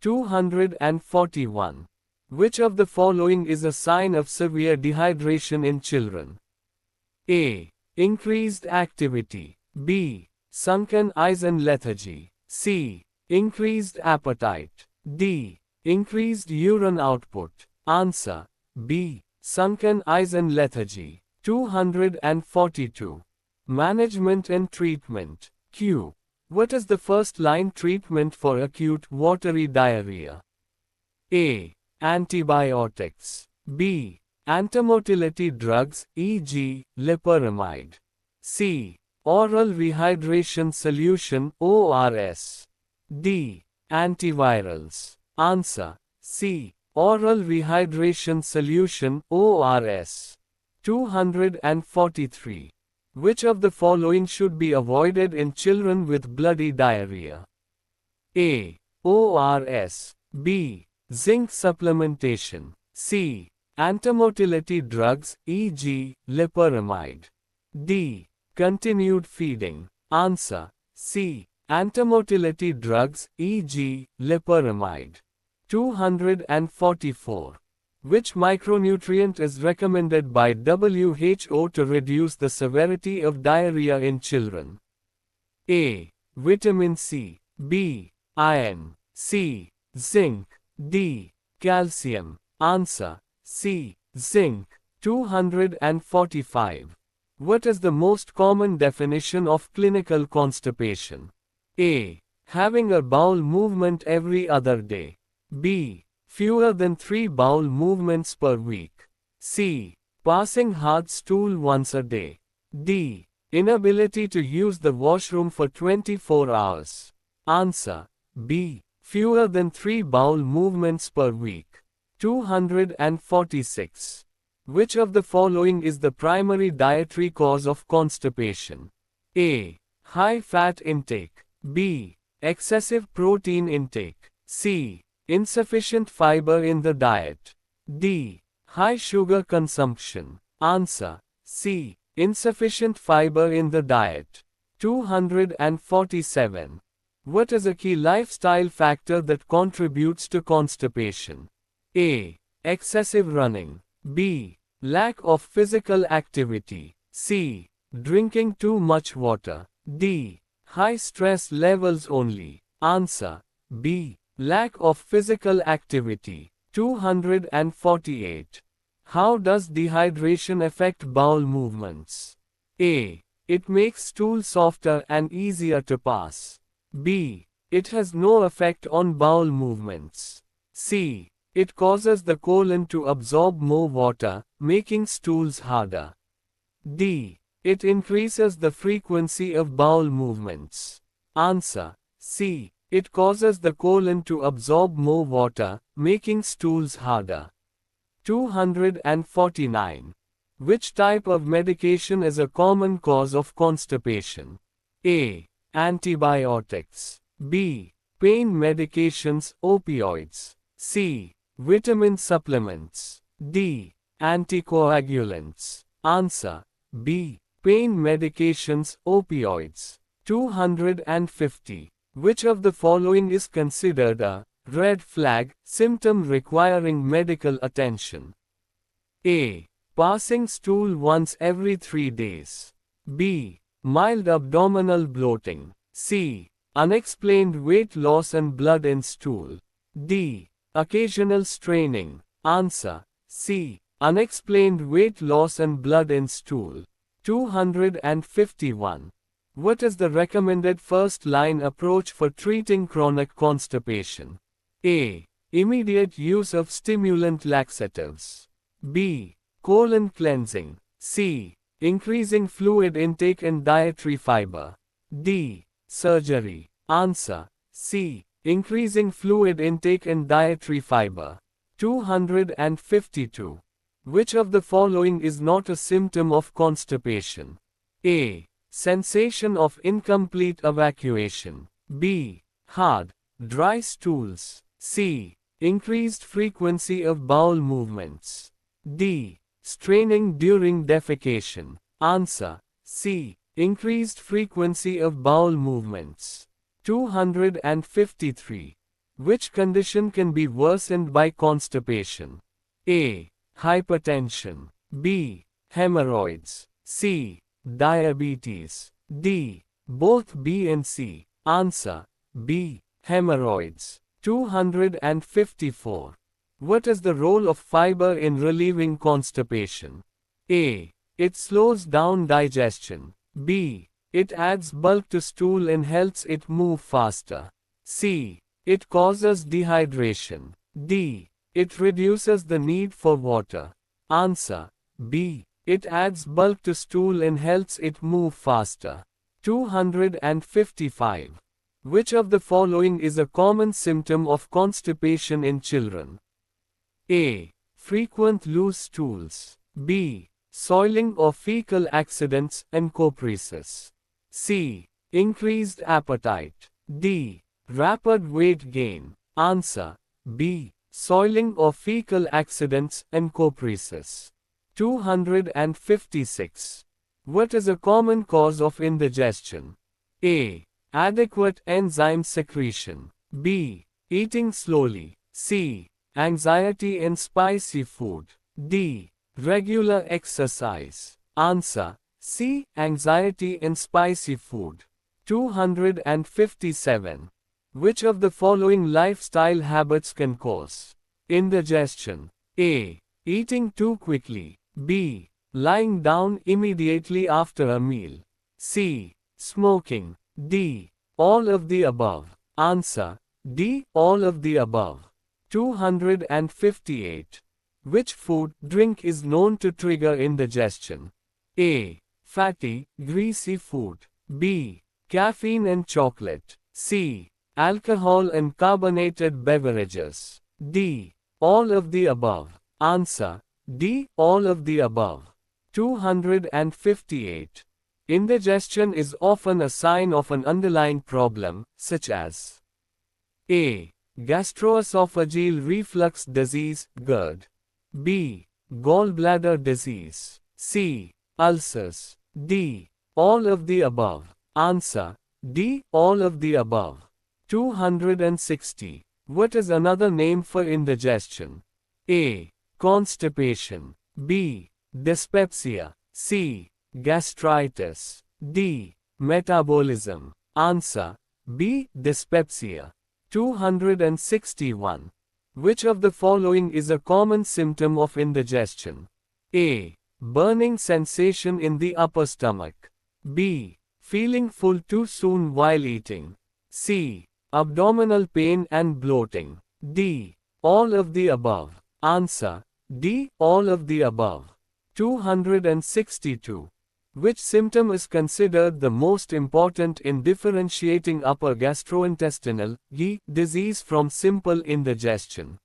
241. Which of the following is a sign of severe dehydration in children? A. Increased activity. B. Sunken eyes and lethargy. C. Increased appetite. D. Increased urine output. Answer. B. Sunken eyes and lethargy. 242. Management and treatment. Q. What is the first-line treatment for acute watery diarrhea? A. Antibiotics. B. Antimotility drugs, e.g., loperamide. C. Oral rehydration solution, ORS. D. Antivirals. Answer. C. Oral rehydration solution, ORS. 243. Which of the following should be avoided in children with bloody diarrhea? A. ORS. B. Zinc supplementation. C. Antimotility drugs, e.g., loperamide. D. Continued feeding. Answer. C. Antimotility drugs, e.g., loperamide. 244. Which micronutrient is recommended by WHO to reduce the severity of diarrhea in children? A. Vitamin C. B. Iron. C. Zinc. D. Calcium. Answer. C. Zinc. 245. What is the most common definition of clinical constipation? A. Having a bowel movement every other day. B. Fewer than 3 bowel movements per week. C. Passing hard stool once a day. D. Inability to use the washroom for 24 hours. Answer. B. Fewer than 3 bowel movements per week. 246. Which of the following is the primary dietary cause of constipation? A. High fat intake. B. Excessive protein intake. C. Insufficient fiber in the diet. D. High sugar consumption. Answer. C. Insufficient fiber in the diet. 247. What is a key lifestyle factor that contributes to constipation? A. Excessive running. B. Lack of physical activity. C. Drinking too much water. D. High stress levels only. Answer. B. Lack of physical activity. 248. How does dehydration affect bowel movements? A. It makes stool softer and easier to pass. B. It has no effect on bowel movements. C. It causes the colon to absorb more water, making stools harder. D. It increases the frequency of bowel movements. Answer. C. It causes the colon to absorb more water, making stools harder. 249. Which type of medication is a common cause of constipation? A. Antibiotics. B. Pain medications, opioids. C. Vitamin supplements. D. Anticoagulants. Answer. B. Pain medications, opioids. 250. Which of the following is considered a red flag symptom requiring medical attention? A. Passing stool once every 3 days. B. Mild abdominal bloating. C. Unexplained weight loss and blood in stool. D. Occasional straining. Answer. C. Unexplained weight loss and blood in stool. 251. What is the recommended first-line approach for treating chronic constipation? A. Immediate use of stimulant laxatives. B. Colon cleansing. C. Increasing fluid intake and dietary fiber. D. Surgery. Answer. C. Increasing fluid intake and dietary fiber. 252. Which of the following is not a symptom of constipation? A. Sensation of incomplete evacuation. B. Hard, dry stools. C. Increased frequency of bowel movements. D. Straining during defecation. Answer. C. Increased frequency of bowel movements. 253. Which condition can be worsened by constipation? A. Hypertension. B. Hemorrhoids. C. Diabetes. D. Both B and C. Answer. B. Hemorrhoids. 254. What is the role of fiber in relieving constipation? A. It slows down digestion. B. It adds bulk to stool and helps it move faster. C. It causes dehydration. D. It reduces the need for water. Answer. B. It adds bulk to stool and helps it move faster. 255. Which of the following is a common symptom of constipation in children? A. Frequent loose stools. B. Soiling or fecal accidents and copresis. C. Increased appetite. D. Rapid weight gain. Answer. B. Soiling or fecal accidents and copresis. 256. What is a common cause of indigestion? A. Adequate enzyme secretion. B. Eating slowly. C. Anxiety and spicy food. D. Regular exercise. Answer. C. Anxiety and spicy food. 257. Which of the following lifestyle habits can cause indigestion? A. Eating too quickly. B. Lying down immediately after a meal. C. Smoking. D. All of the above. Answer. D. All of the above. 258. Which food, drink is known to trigger indigestion? A. Fatty, greasy food. B. Caffeine and chocolate. C. Alcohol and carbonated beverages. D. All of the above. Answer. D. All of the above. 258. Indigestion is often a sign of an underlying problem, such as A. Gastroesophageal reflux disease, GERD. B. Gallbladder disease. C. Ulcers. D. All of the above. Answer. D. All of the above. 260. What is another name for indigestion? A. Constipation. B. Dyspepsia. C. Gastritis. D. Metabolism. Answer. B. Dyspepsia. 261. Which of the following is a common symptom of indigestion? A. Burning sensation in the upper stomach. B. Feeling full too soon while eating. C. Abdominal pain and bloating. D. All of the above. Answer. D. All of the above. 262. Which symptom is considered the most important in differentiating upper gastrointestinal disease from simple indigestion?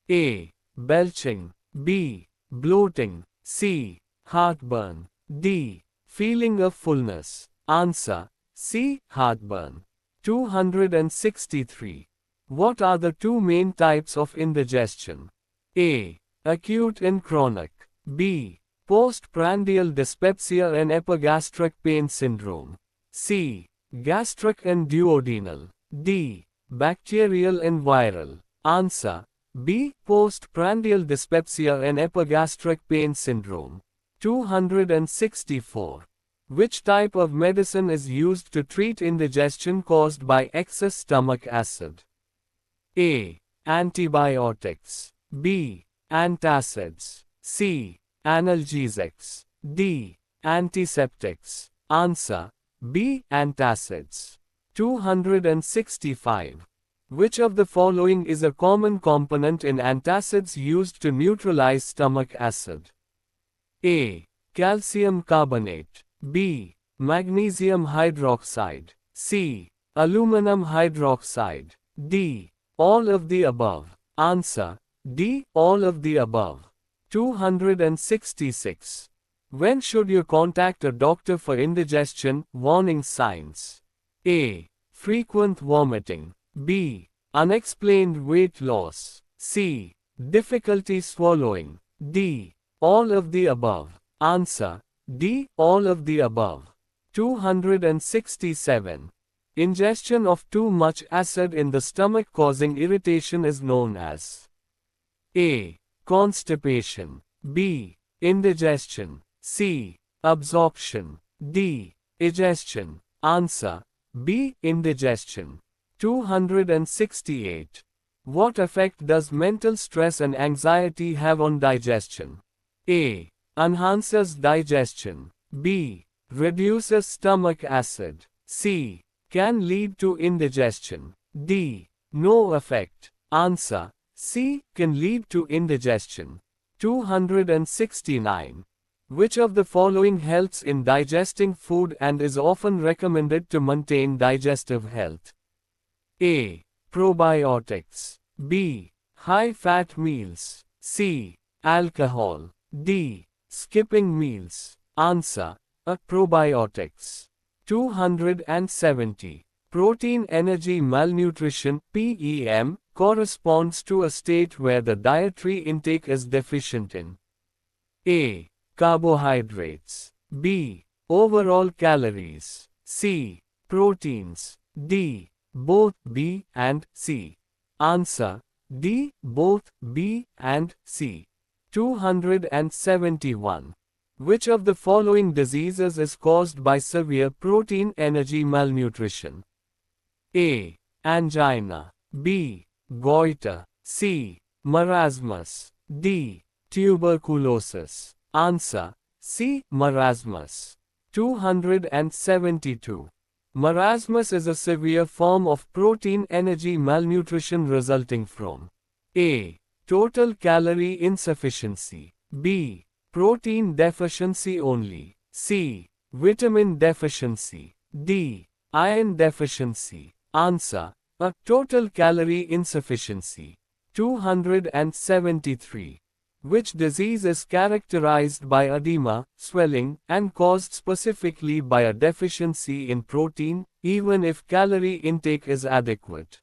A. Belching. B. Bloating. C. Heartburn. D. Feeling of fullness. Answer. C. Heartburn. 263. What are the two main types of indigestion? A. Acute and chronic. B. Postprandial dyspepsia and epigastric pain syndrome. C. Gastric and duodenal. D. Bacterial and viral. Answer. B. Postprandial dyspepsia and epigastric pain syndrome. 264. Which type of medicine is used to treat indigestion caused by excess stomach acid? A. Antibiotics. B. Antacids. C. Analgesics. D. Antiseptics. Answer. B. Antacids. 265. Which of the following is a common component in antacids used to neutralize stomach acid? A. Calcium carbonate. B. Magnesium hydroxide. C. Aluminum hydroxide. D. All of the above. Answer. D. All of the above. 266. When should you contact a doctor for indigestion? Warning signs. A. Frequent vomiting. B. Unexplained weight loss. C. Difficulty swallowing. D. All of the above. Answer. D. All of the above. 267. Ingestion of too much acid in the stomach causing irritation is known as A. Constipation. B. Indigestion. C. Absorption. D. Digestion. Answer. B. Indigestion. 268. What effect does mental stress and anxiety have on digestion? A. Enhances digestion. B. Reduces stomach acid. C. Can lead to indigestion. D. No effect. Answer. C. Can lead to indigestion. 269. Which of the following helps in digesting food and is often recommended to maintain digestive health? A. Probiotics. B. High-fat meals. C. Alcohol. D. Skipping meals. Answer. A. Probiotics. 270. Protein energy malnutrition (PEM) corresponds to a state where the dietary intake is deficient in A. Carbohydrates. B. Overall calories. C. Proteins. D. Both B and C. Answer. D. Both B and C. 271. Which of the following diseases is caused by severe protein energy malnutrition? A. Angina. B. Goiter. C. Marasmus. D. Tuberculosis. Answer. C. Marasmus. 272. Marasmus is a severe form of protein energy malnutrition resulting from A. Total calorie insufficiency. B. Protein deficiency only. C. Vitamin deficiency. D. Iron deficiency. Answer. A. Total calorie insufficiency. 273. Which disease is characterized by edema, swelling, and caused specifically by a deficiency in protein, even if calorie intake is adequate?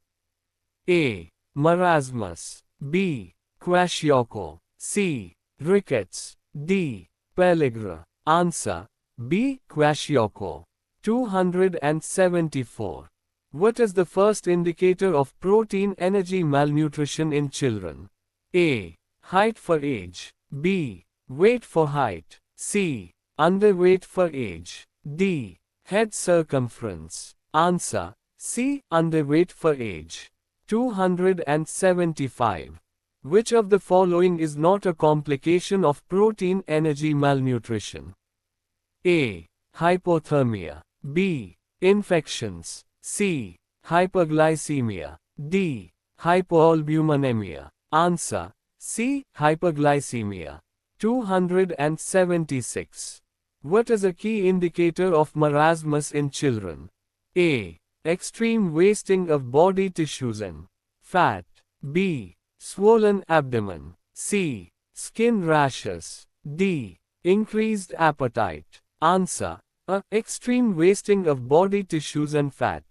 A. Marasmus. B. Kwashiorkor. C. Rickets. D. Pellagra. Answer. B. Kwashiorkor. 274. What is the first indicator of protein energy malnutrition in children? A. Height for age. B. Weight for height. C. Underweight for age. D. Head circumference. Answer. C. Underweight for age. 275. Which of the following is not a complication of protein energy malnutrition? A. Hypothermia. B. Infections. C. Hyperglycemia. D. Hypoalbuminemia. Answer. C. Hyperglycemia. 276. What is a key indicator of marasmus in children? A. Extreme wasting of body tissues and fat. B. Swollen abdomen. C. Skin rashes. D. Increased appetite. Answer. A. Extreme wasting of body tissues and fat.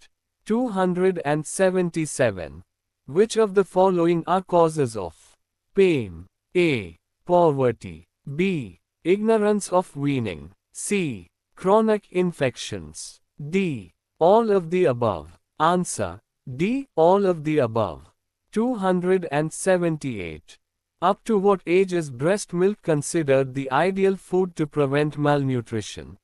277. Which of the following are causes of pain? A. Poverty. B. Ignorance of weaning. C. Chronic infections. D. All of the above. Answer. D. All of the above. 278. Up to what age is breast milk considered the ideal food to prevent malnutrition?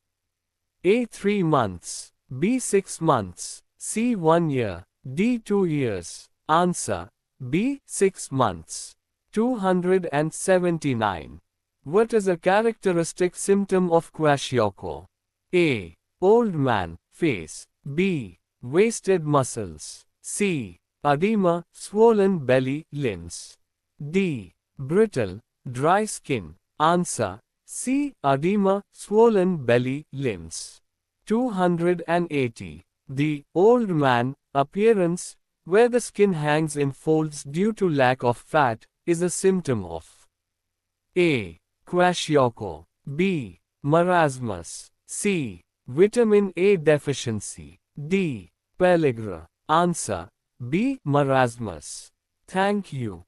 A. 3 months. B. 6 months. C. 1 year. D. 2 years. Answer. B. 6 months. 279. What is a characteristic symptom of kwashiorkor? A. Old man, face. B. Wasted muscles. C. Edema, swollen belly, limbs. D. Brittle, dry skin. Answer. C. Edema, swollen belly, limbs. 280. The old man appearance, where the skin hangs in folds due to lack of fat, is a symptom of A. Kwashiorkor. B. Marasmus. C. Vitamin A deficiency. D. Pellagra. Answer. B. Marasmus. Thank you.